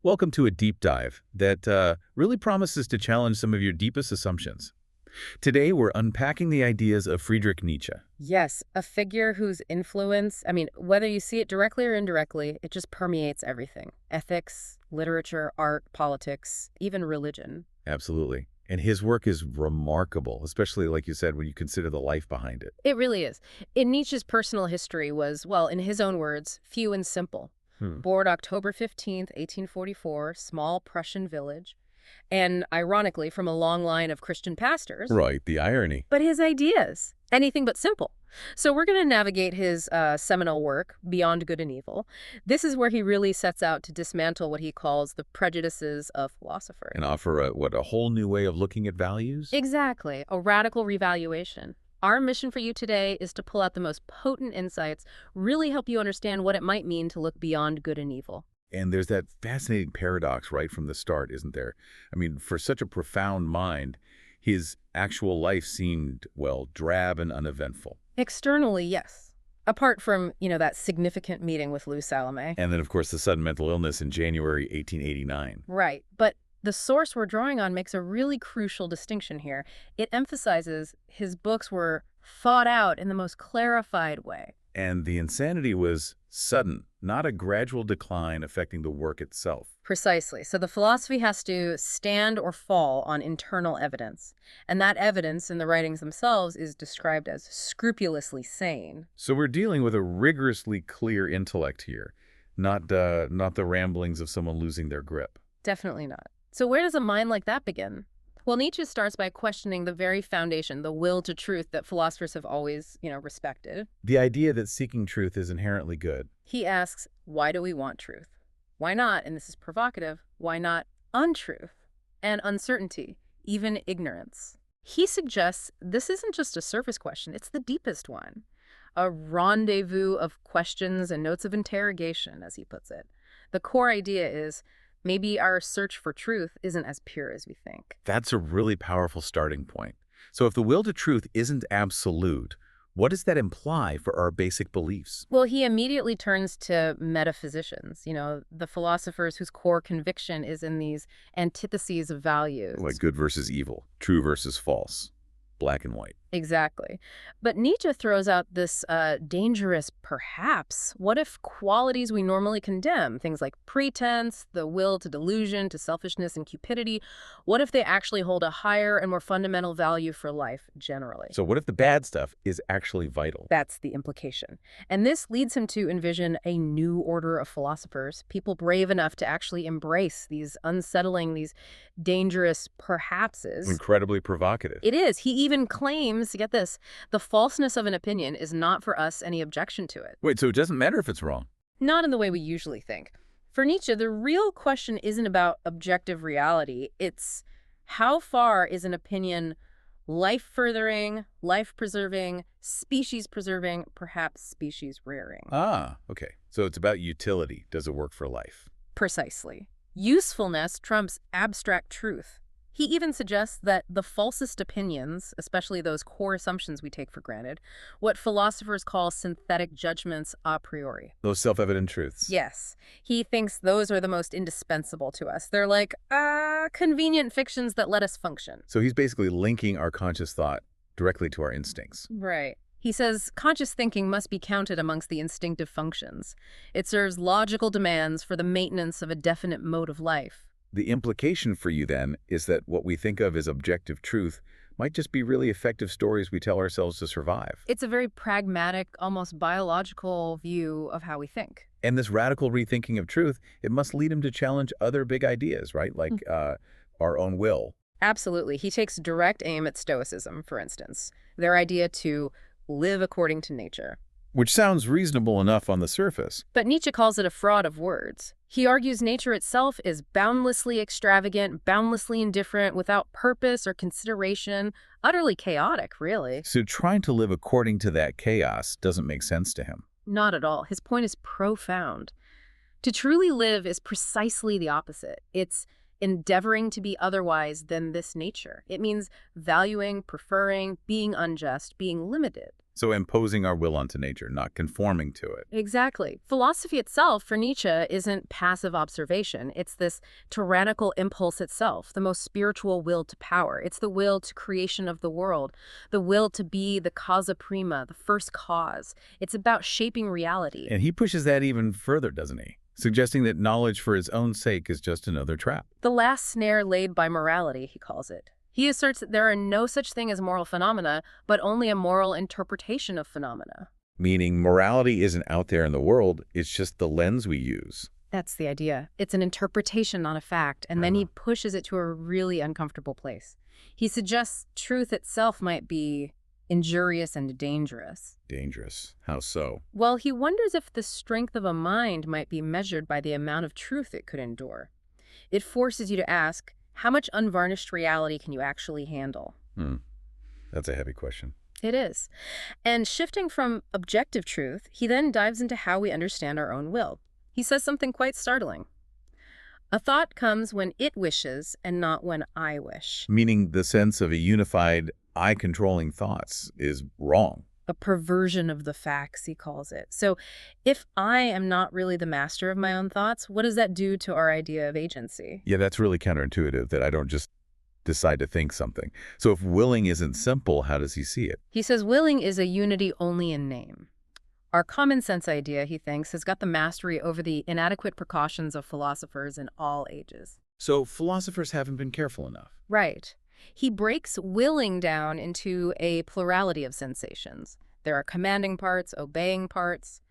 Welcome to a deep dive that really promises to challenge some of your deepest assumptions. Today, we're unpacking the ideas of Friedrich Nietzsche. Yes, a figure whose influence, whether you see it directly or indirectly, it just permeates everything. Ethics, literature, art, politics, even religion. Absolutely. And his work is remarkable, especially, like you said, when you consider the life behind it. It really is. In Nietzsche's personal history was, well, in his own words, few and simple. Hmm. Born October 15th, 1844, small Prussian village, and ironically from a long line of Christian pastors. Right, the irony. But his ideas, anything but simple. So we're going to navigate his seminal work, Beyond Good and Evil. This is where he really sets out to dismantle what he calls the prejudices of philosophers. And offer a whole new way of looking at values? Exactly, a radical revaluation. Our mission for you today is to pull out the most potent insights, really help you understand what it might mean to look beyond good and evil. And there's that fascinating paradox right from the start, isn't there? I mean, for such a profound mind, his actual life seemed, well, drab and uneventful. Externally, yes. Apart from, that significant meeting with Lou Salome. And then, of course, the sudden mental illness in January 1889. Right. But the source we're drawing on makes a really crucial distinction here. It emphasizes his books were thought out in the most clarified way. And the insanity was sudden, not a gradual decline affecting the work itself. Precisely. So the philosophy has to stand or fall on internal evidence. And that evidence in the writings themselves is described as scrupulously sane. So we're dealing with a rigorously clear intellect here, not the ramblings of someone losing their grip. Definitely not. So where does a mind like that begin? Well, Nietzsche starts by questioning the very foundation, the will to truth that philosophers have always, respected. The idea that seeking truth is inherently good. He asks, why do we want truth? Why not, and this is provocative, why not untruth and uncertainty, even ignorance? He suggests this isn't just a surface question, it's the deepest one. A rendezvous of questions and notes of interrogation, as he puts it. The core idea is, maybe our search for truth isn't as pure as we think. That's a really powerful starting point. So if the will to truth isn't absolute, what does that imply for our basic beliefs? Well, he immediately turns to metaphysicians, the philosophers whose core conviction is in these antitheses of values. Like good versus evil, true versus false, black and white. Exactly. But Nietzsche throws out this dangerous perhaps. What if qualities we normally condemn, things like pretense, the will to delusion, to selfishness and cupidity, what if they actually hold a higher and more fundamental value for life generally? So what if the bad stuff is actually vital? That's the implication. And this leads him to envision a new order of philosophers, people brave enough to actually embrace these unsettling, these dangerous perhapses. Incredibly provocative. It is. He even claims, get this, the falseness of an opinion is not for us any objection to it. Wait, so it doesn't matter if it's wrong? Not in the way we usually think. For Nietzsche, the real question isn't about objective reality. It's how far is an opinion life-furthering, life-preserving, species-preserving, perhaps species-rearing? Ah, okay. So it's about utility. Does it work for life? Precisely. Usefulness trumps abstract truth. He even suggests that the falsest opinions, especially those core assumptions we take for granted, what philosophers call synthetic judgments a priori. Those self-evident truths. Yes. He thinks those are the most indispensable to us. They're like, convenient fictions that let us function. So he's basically linking our conscious thought directly to our instincts. Right. He says conscious thinking must be counted amongst the instinctive functions. It serves logical demands for the maintenance of a definite mode of life. The implication for you, then, is that what we think of as objective truth might just be really effective stories we tell ourselves to survive. It's a very pragmatic, almost biological view of how we think. And this radical rethinking of truth, it must lead him to challenge other big ideas, right? Like our own will. Absolutely. He takes direct aim at Stoicism, for instance. Their idea to live according to nature. Which sounds reasonable enough on the surface. But Nietzsche calls it a fraud of words. He argues nature itself is boundlessly extravagant, boundlessly indifferent, without purpose or consideration, utterly chaotic, really. So trying to live according to that chaos doesn't make sense to him. Not at all. His point is profound. To truly live is precisely the opposite. It's endeavoring to be otherwise than this nature. It means valuing, preferring, being unjust, being limited. So imposing our will onto nature, not conforming to it. Exactly. Philosophy itself, for Nietzsche, isn't passive observation. It's this tyrannical impulse itself, the most spiritual will to power. It's the will to creation of the world, the will to be the causa prima, the first cause. It's about shaping reality. And he pushes that even further, doesn't he? Suggesting that knowledge for its own sake is just another trap. The last snare laid by morality, he calls it. He asserts that there are no such thing as moral phenomena, but only a moral interpretation of phenomena. Meaning morality isn't out there in the world, it's just the lens we use. That's the idea. It's an interpretation, not a fact, and then he pushes it to a really uncomfortable place. He suggests truth itself might be injurious and dangerous. Dangerous. How so? Well, he wonders if the strength of a mind might be measured by the amount of truth it could endure. It forces you to ask, how much unvarnished reality can you actually handle? That's a heavy question. It is. And shifting from objective truth, he then dives into how we understand our own will. He says something quite startling. A thought comes when it wishes and not when I wish. Meaning the sense of a unified, I-controlling thoughts is wrong. A perversion of the facts, he calls it. So if I am not really the master of my own thoughts, what does that do to our idea of agency? Yeah, that's really counterintuitive, that I don't just decide to think something. So if willing isn't simple, how does he see it? He says willing is a unity only in name. Our common sense idea, he thinks, has got the mastery over the inadequate precautions of philosophers in all ages. So philosophers haven't been careful enough. Right. He breaks willing down into a plurality of sensations. There are commanding parts, obeying parts.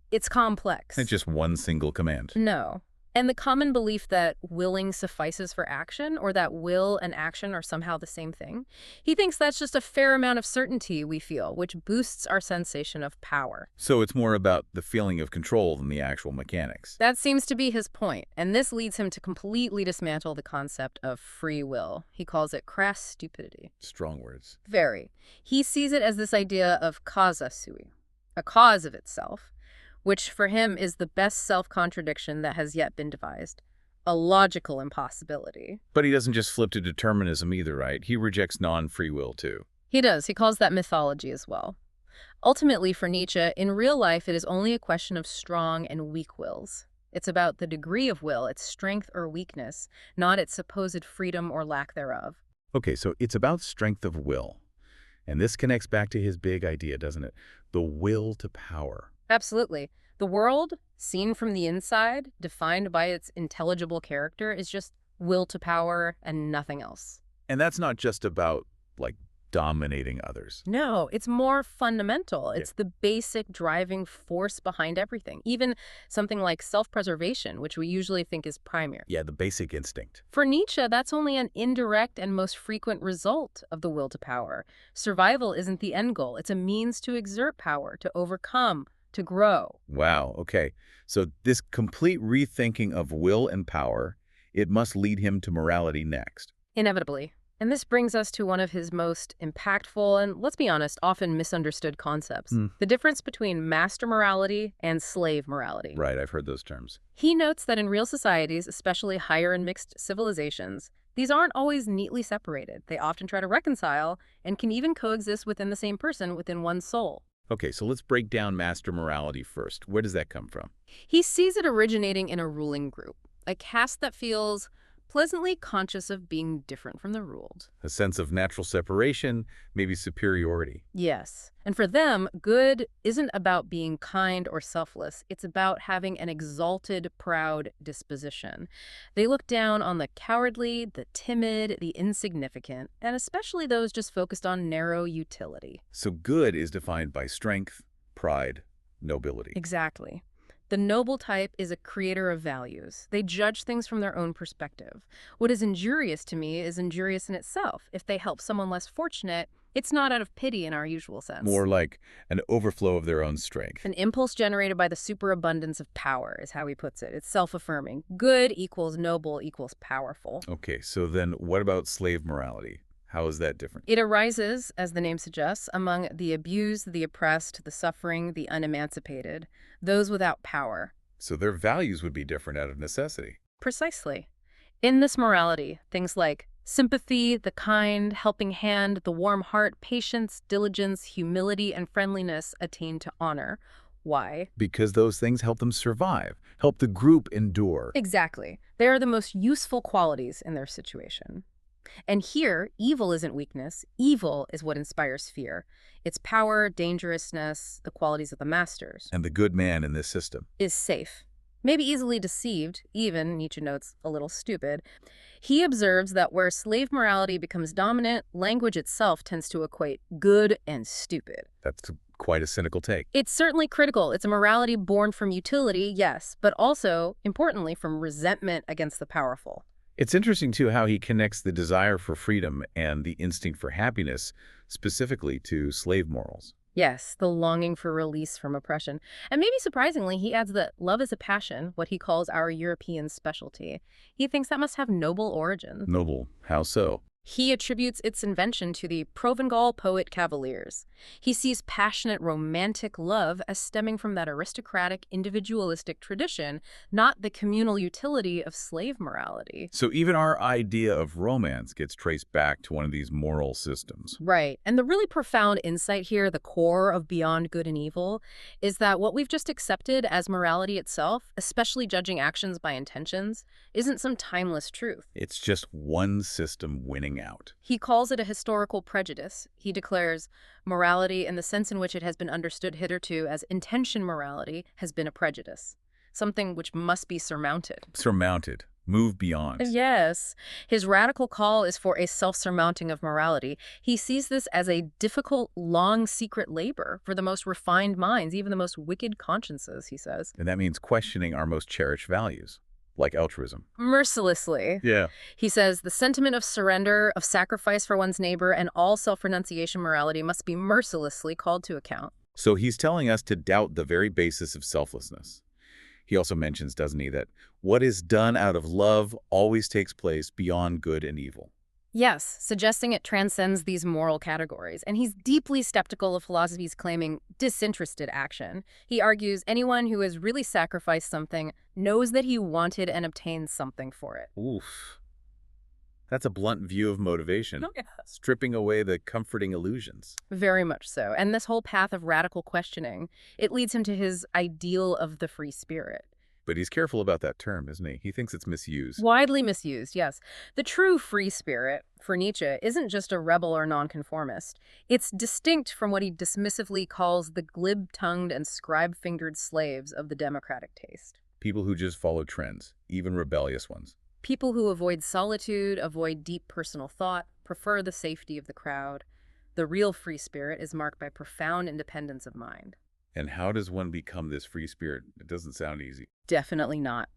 It's complex. It's just one single command. No. And the common belief that willing suffices for action, or that will and action are somehow the same thing, he thinks that's just a fair amount of certainty we feel, which boosts our sensation of power. So it's more about the feeling of control than the actual mechanics. That seems to be his point, and this leads him to completely dismantle the concept of free will. He calls it crass stupidity. Strong words. Very. He sees it as this idea of causa sui, a cause of itself, which for him is the best self-contradiction that has yet been devised. A logical impossibility. But he doesn't just flip to determinism either, right? He rejects non-free will too. He does. He calls that mythology as well. Ultimately, for Nietzsche, in real life, it is only a question of strong and weak wills. It's about the degree of will, its strength or weakness, not its supposed freedom or lack thereof. Okay, so it's about strength of will. And this connects back to his big idea, doesn't it? The will to power. Absolutely. The world, seen from the inside, defined by its intelligible character, is just will to power and nothing else. And that's not just about, like, dominating others. No, it's more fundamental. It's the basic driving force behind everything. Even something like self-preservation, which we usually think is primary. Yeah, the basic instinct. For Nietzsche, that's only an indirect and most frequent result of the will to power. Survival isn't the end goal. It's a means to exert power, to overcome, to grow. Wow, okay. So this complete rethinking of will and power, it must lead him to morality next. Inevitably. And this brings us to one of his most impactful and, let's be honest, often misunderstood concepts. The difference between master morality and slave morality. Right, I've heard those terms. He notes that in real societies, especially higher and mixed civilizations, these aren't always neatly separated. They often try to reconcile and can even coexist within the same person, within one soul. Okay, so let's break down master morality first. Where does that come from? He sees it originating in a ruling group, a caste that feels pleasantly conscious of being different from the ruled. A sense of natural separation, maybe superiority. Yes. And for them, good isn't about being kind or selfless. It's about having an exalted, proud disposition. They look down on the cowardly, the timid, the insignificant, and especially those just focused on narrow utility. So good is defined by strength, pride, nobility. Exactly. The noble type is a creator of values. They judge things from their own perspective. What is injurious to me is injurious in itself. If they help someone less fortunate, it's not out of pity in our usual sense. More like an overflow of their own strength. An impulse generated by the superabundance of power is how he puts it. It's self-affirming. Good equals noble equals powerful. Okay, so then what about slave morality? How is that different? It arises, as the name suggests, among the abused, the oppressed, the suffering, the unemancipated, those without power. So their values would be different out of necessity. Precisely. In this morality, things like sympathy, the kind, helping hand, the warm heart, patience, diligence, humility, and friendliness attain to honor. Why? Because those things help them survive, help the group endure. Exactly. They are the most useful qualities in their situation. And here, evil isn't weakness. Evil is what inspires fear. Its power, dangerousness, the qualities of the masters. And the good man in this system. Is safe. Maybe easily deceived, even, Nietzsche notes, a little stupid. He observes that where slave morality becomes dominant, language itself tends to equate good and stupid. That's quite a cynical take. It's certainly critical. It's a morality born from utility, yes, but also, importantly, from resentment against the powerful. It's interesting, too, how he connects the desire for freedom and the instinct for happiness specifically to slave morals. Yes, the longing for release from oppression. And maybe surprisingly, he adds that love is a passion, what he calls our European specialty. He thinks that must have noble origins. Noble. How so? He attributes its invention to the Provençal poet Cavaliers. He sees passionate romantic love as stemming from that aristocratic, individualistic tradition, not the communal utility of slave morality. So even our idea of romance gets traced back to one of these moral systems. Right. And the really profound insight here, the core of Beyond Good and Evil, is that what we've just accepted as morality itself, especially judging actions by intentions, isn't some timeless truth. It's just one system winning out. He calls it a historical prejudice. He declares morality, in the sense in which it has been understood hitherto as intention morality, has been a prejudice, something which must be surmounted. Surmounted. Move beyond. Yes. His radical call is for a self-surmounting of morality. He sees this as a difficult, long, secret labor for the most refined minds, even the most wicked consciences, he says. And that means questioning our most cherished values, like altruism. Mercilessly. Yeah. He says the sentiment of surrender, of sacrifice for one's neighbor, and all self-renunciation morality must be mercilessly called to account. So he's telling us to doubt the very basis of selflessness. He also mentions, doesn't he, that what is done out of love always takes place beyond good and evil. Yes, suggesting it transcends these moral categories. And he's deeply skeptical of philosophies claiming disinterested action. He argues anyone who has really sacrificed something knows that he wanted and obtained something for it. Oof. That's a blunt view of motivation, stripping away the comforting illusions. Very much so. And this whole path of radical questioning, it leads him to his ideal of the free spirit. But he's careful about that term, isn't he? He thinks it's misused. Widely misused, yes. The true free spirit, for Nietzsche, isn't just a rebel or nonconformist. It's distinct from what he dismissively calls the glib-tongued and scribe-fingered slaves of the democratic taste. People who just follow trends, even rebellious ones. People who avoid solitude, avoid deep personal thought, prefer the safety of the crowd. The real free spirit is marked by profound independence of mind. And how does one become this free spirit? It doesn't sound easy. Definitely not.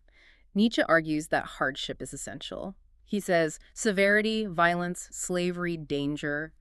Nietzsche argues that hardship is essential. He says severity, violence, slavery, danger,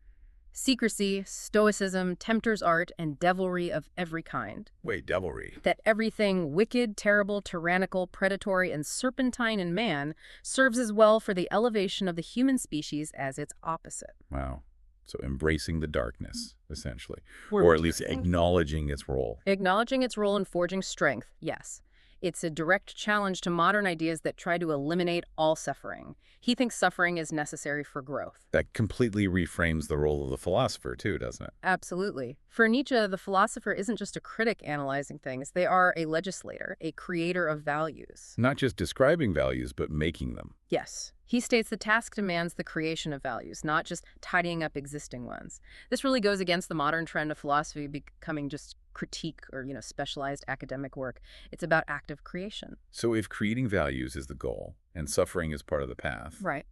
secrecy, stoicism, tempter's art, and devilry of every kind. Wait, devilry. That everything wicked, terrible, tyrannical, predatory, and serpentine in man serves as well for the elevation of the human species as its opposite. Wow. So embracing the darkness, essentially. Or at least acknowledging its role. Acknowledging its role in forging strength, yes. It's a direct challenge to modern ideas that try to eliminate all suffering. He thinks suffering is necessary for growth. That completely reframes the role of the philosopher, too, doesn't it? Absolutely. For Nietzsche, the philosopher isn't just a critic analyzing things. They are a legislator, a creator of values. Not just describing values, but making them. Yes. He states the task demands the creation of values, not just tidying up existing ones. This really goes against the modern trend of philosophy becoming just critique or, specialized academic work. It's about active creation. So if creating values is the goal and suffering is part of the path, right?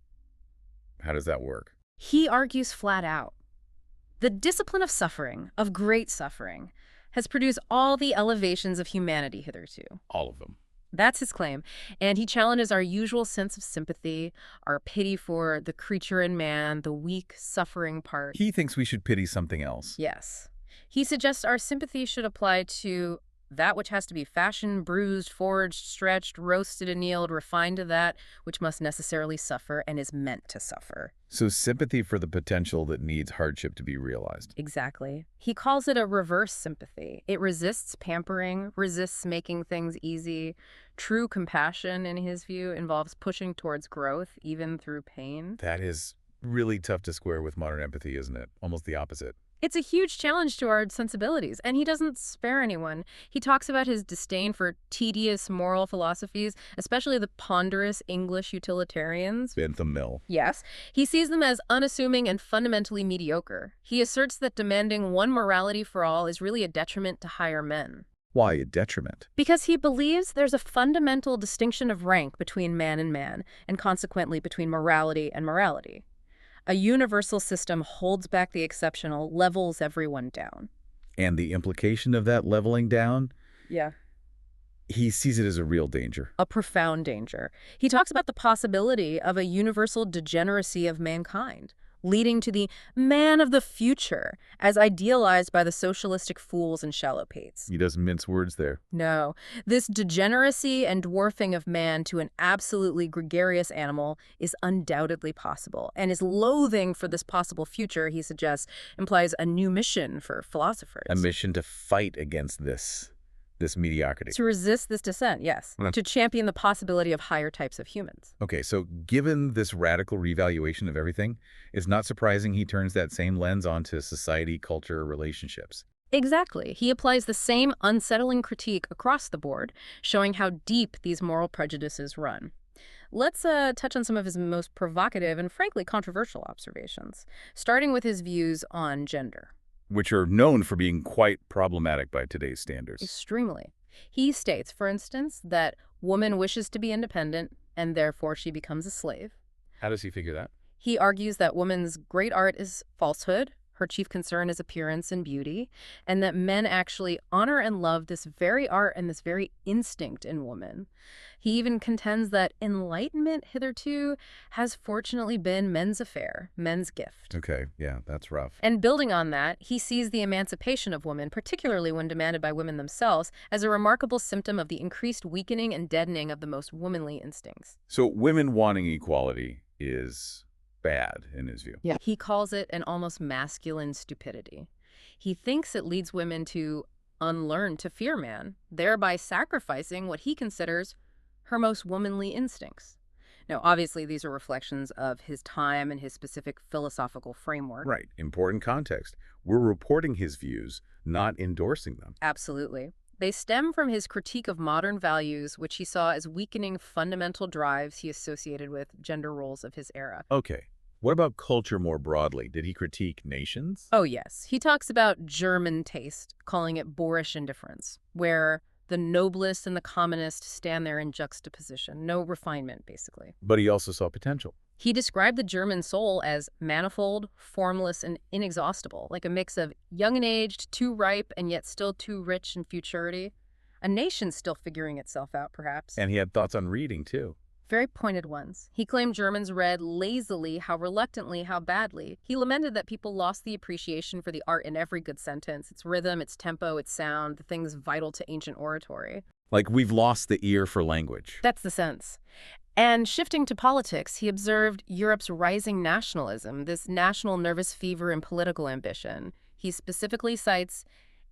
How does that work? He argues flat out. The discipline of suffering, of great suffering, has produced all the elevations of humanity hitherto. All of them. That's his claim. And he challenges our usual sense of sympathy, our pity for the creature in man, the weak, suffering part. He thinks we should pity something else. Yes. He suggests our sympathy should apply to That which has to be fashioned, bruised, forged, stretched, roasted, annealed, refined to that which must necessarily suffer and is meant to suffer. So sympathy for the potential that needs hardship to be realized. Exactly. He calls it a reverse sympathy. It resists pampering, resists making things easy. True compassion, in his view, involves pushing towards growth, even through pain. That is really tough to square with modern empathy, isn't it? Almost the opposite. It's a huge challenge to our sensibilities, and he doesn't spare anyone. He talks about his disdain for tedious moral philosophies, especially the ponderous English utilitarians. Bentham Mill. Yes, he sees them as unassuming and fundamentally mediocre. He asserts that demanding one morality for all is really a detriment to higher men. Why a detriment? Because he believes there's a fundamental distinction of rank between man, and consequently between morality and morality. A universal system holds back the exceptional, levels everyone down. And the implication of that leveling down? Yeah. He sees it as a real danger. A profound danger. He talks about the possibility of a universal degeneracy of mankind, leading to the man of the future, as idealized by the socialistic fools and shallow-pates. He doesn't mince words there. No. This degeneracy and dwarfing of man to an absolutely gregarious animal is undoubtedly possible, and his loathing for this possible future, he suggests, implies a new mission for philosophers. A mission to fight against this mediocrity. To resist this descent, yes. To champion the possibility of higher types of humans. Okay, so given this radical revaluation of everything, it's not surprising he turns that same lens onto society, culture, relationships. Exactly. He applies the same unsettling critique across the board, showing how deep these moral prejudices run. Let's touch on some of his most provocative and frankly controversial observations, starting with his views on gender. Which are known for being quite problematic by today's standards. Extremely. He states, for instance, that woman wishes to be independent and therefore she becomes a slave. How does he figure that? He argues that woman's great art is falsehood, her chief concern is appearance and beauty, and that men actually honor and love this very art and this very instinct in woman. He even contends that enlightenment hitherto has fortunately been men's affair, men's gift. Okay, yeah, that's rough. And building on that, he sees the emancipation of women, particularly when demanded by women themselves, as a remarkable symptom of the increased weakening and deadening of the most womanly instincts. So women wanting equality is bad in his view. Yeah. He calls it an almost masculine stupidity. He thinks it leads women to unlearn to fear man, thereby sacrificing what he considers her most womanly instincts. Now, obviously, these are reflections of his time and his specific philosophical framework. Right. Important context. We're reporting his views, not endorsing them. Absolutely. They stem from his critique of modern values, which he saw as weakening fundamental drives he associated with gender roles of his era. Okay. What about culture more broadly? Did he critique nations? Oh, yes. He talks about German taste, calling it boorish indifference, where the noblest and the commonest stand there in juxtaposition. No refinement, basically. But he also saw potential. He described the German soul as manifold, formless, and inexhaustible, like a mix of young and aged, too ripe, and yet still too rich in futurity. A nation still figuring itself out, perhaps. And he had thoughts on reading, too. Very pointed ones. He claimed Germans read lazily, how reluctantly, how badly. He lamented that people lost the appreciation for the art in every good sentence, its rhythm, its tempo, its sound, the things vital to ancient oratory. Like we've lost the ear for language. That's the sense. And shifting to politics, he observed Europe's rising nationalism, this national nervous fever and political ambition. He specifically cites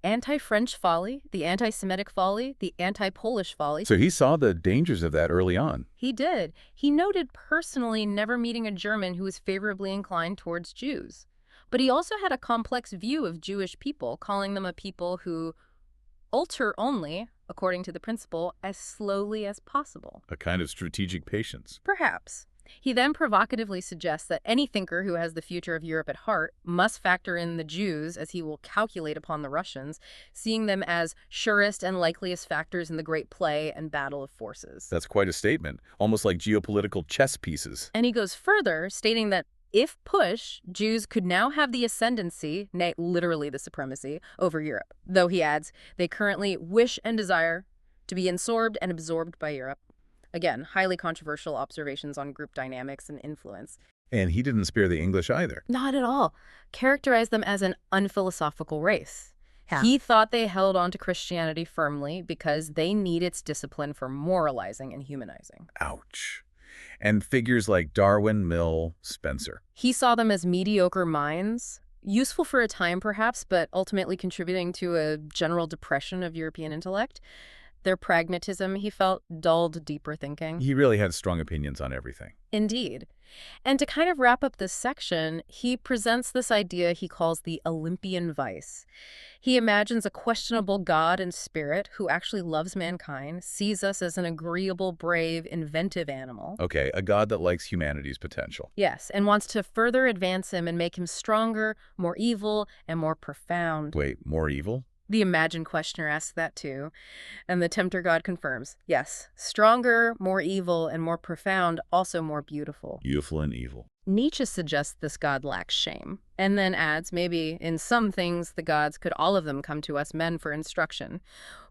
anti-French folly, the anti-Semitic folly, the anti-Polish folly. So he saw the dangers of that early on. He did. He noted personally never meeting a German who was favorably inclined towards Jews. But he also had a complex view of Jewish people, calling them a people who alter only, according to the principle, as slowly as possible. A kind of strategic patience. Perhaps. He then provocatively suggests that any thinker who has the future of Europe at heart must factor in the Jews, as he will calculate upon the Russians, seeing them as surest and likeliest factors in the great play and battle of forces. That's quite a statement, almost like geopolitical chess pieces. And he goes further, stating that if push, Jews could now have the ascendancy, nay, literally the supremacy, over Europe. Though, he adds, they currently wish and desire to be absorbed and absorbed by Europe. Again, highly controversial observations on group dynamics and influence. And he didn't spare the English either. Not at all. Characterized them as an unphilosophical race. Yeah. He thought they held on to Christianity firmly because they need its discipline for moralizing and humanizing. Ouch. And figures like Darwin, Mill, Spencer. He saw them as mediocre minds, useful for a time perhaps, but ultimately contributing to a general depression of European intellect. Their pragmatism, he felt, dulled deeper thinking. He really had strong opinions on everything. Indeed. And to kind of wrap up this section, he presents this idea he calls the Olympian vice. He imagines a questionable God and spirit who actually loves mankind, sees us as an agreeable, brave, inventive animal. Okay, a God that likes humanity's potential. Yes, and wants to further advance him and make him stronger, more evil, and more profound. Wait, more evil? The imagined questioner asks that too, and the tempter God confirms, yes, stronger, more evil, and more profound, also more beautiful. Beautiful and evil. Nietzsche suggests this God lacks shame, and then adds, maybe in some things the gods could all of them come to us men for instruction.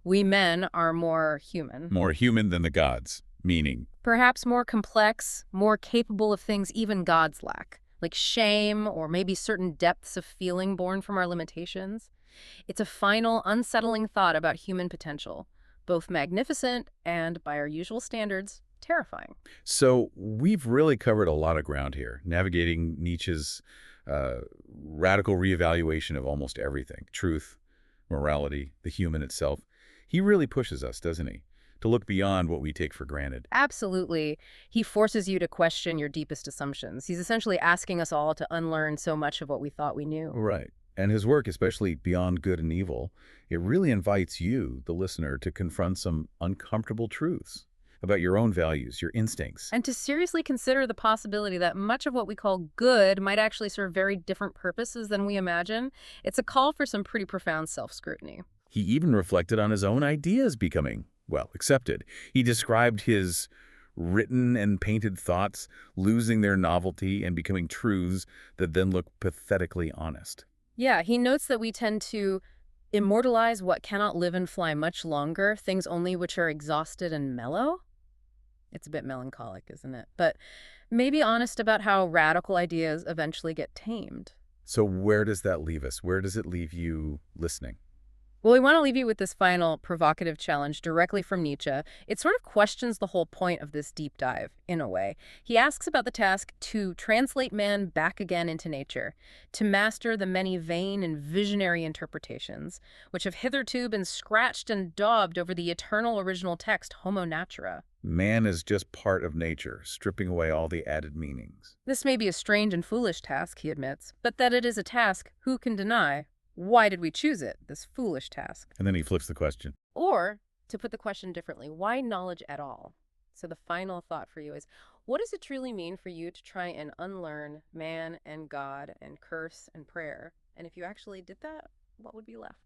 We men are more human. More human than the gods, meaning? Perhaps more complex, more capable of things even gods lack, like shame or maybe certain depths of feeling born from our limitations. It's a final, unsettling thought about human potential, both magnificent and, by our usual standards, terrifying. So we've really covered a lot of ground here, navigating Nietzsche's radical reevaluation of almost everything. Truth, morality, the human itself. He really pushes us, doesn't he, to look beyond what we take for granted. Absolutely. He forces you to question your deepest assumptions. He's essentially asking us all to unlearn so much of what we thought we knew. Right. And his work, especially Beyond Good and Evil, it really invites you, the listener, to confront some uncomfortable truths about your own values, your instincts. And to seriously consider the possibility that much of what we call good might actually serve very different purposes than we imagine. It's a call for some pretty profound self-scrutiny. He even reflected on his own ideas becoming, well, accepted. He described his written and painted thoughts losing their novelty and becoming truths that then look pathetically honest. Yeah, he notes that we tend to immortalize what cannot live and fly much longer, things only which are exhausted and mellow. It's a bit melancholic, isn't it? But maybe honest about how radical ideas eventually get tamed. So where does that leave us? Where does it leave you listening? Well, we want to leave you with this final provocative challenge directly from Nietzsche. It sort of questions the whole point of this deep dive, in a way. He asks about the task to translate man back again into nature, to master the many vain and visionary interpretations, which have hitherto been scratched and daubed over the eternal original text, Homo Natura. Man is just part of nature, stripping away all the added meanings. This may be a strange and foolish task, he admits, but that it is a task, who can deny? Why did we choose it, this foolish task? And then he flips the question. Or, to put the question differently, why knowledge at all? So the final thought for you is, what does it truly mean for you to try and unlearn man and God and curse and prayer? And if you actually did that, what would be left?